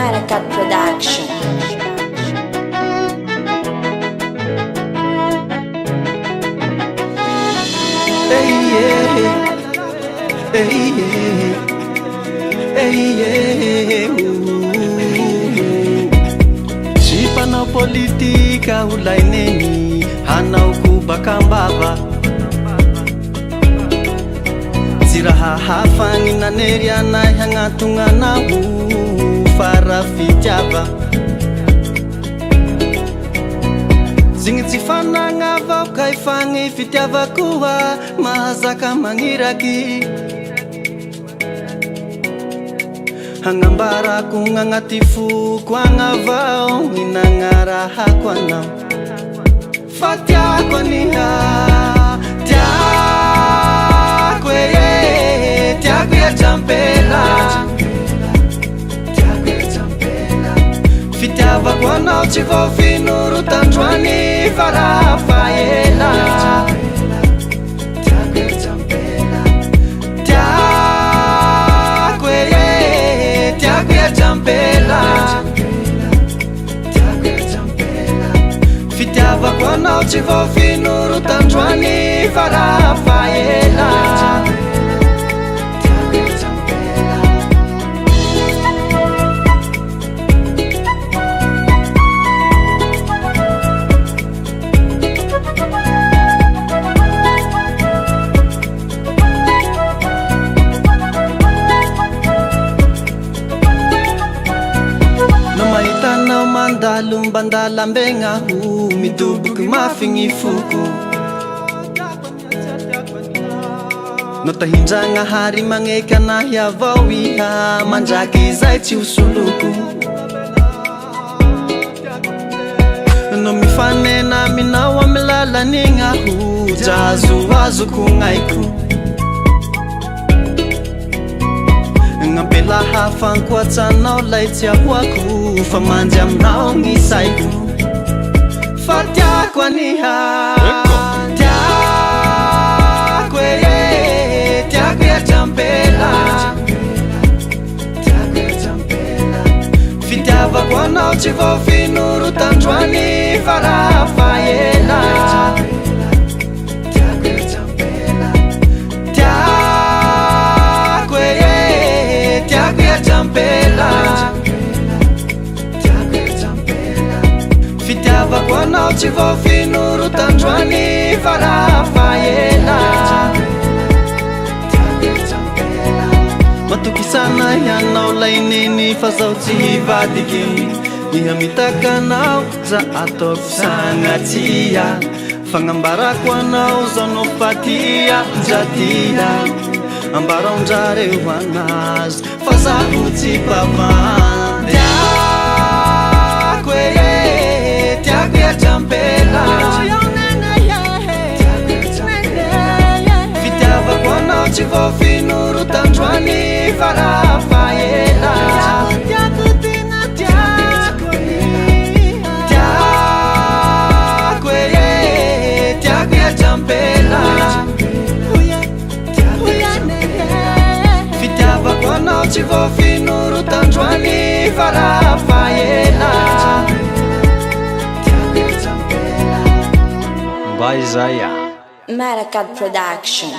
Maracat Production. Hey yeah, hey yeah, hey yeah. Sipanao politika ulaineny hanao kubaka ambava tsy raha hafa ny nanery anay hagnatogna fara fitiava zigny tsy fanagna avao ka ifagny fitiava koa mahazaka magniraky hagnambarako gn'agnaty foko agna avao inagnarahako anao fa tiako aniha tiako tiako iatrampela fitiavako anao tsy voafinoro tandroany fa raha ela tiako iatrampela fitiavako anao tsy voafinoro tandroany fa raha ela Namahitanao mandalo mbandalambegna ho midoboky mafigny foko no tahindragna hary magneky anahy avao iha mandraky zay tsy hosoloko no mifanena aminao amy lalan'igna ho jazoazoko gn'aiko ngampela hafankoatsanao lay tsy ahoako fa manjy aminao gny saiko fa tiako aniha tiako tiako iatrampela fitiavako anao tsy voafinoro tandroany fa raha ela fitiavako anao tsy voafinoro tandroany fa raha ela matokisana ianao laineny fa zaho tsy hivadiky iha mitakanao za ataoko sagnatsia fagnambarako anao zao no fatia jatia ambaraondrareo anazy fa zaho tsy mpavandy tiako iatrampela fitiavako anao tsy voafinoro tandroany fa raha ela tiako iatrampela fitiavako anao tsy voafinoro tandroany fa raha ela Maracat Production.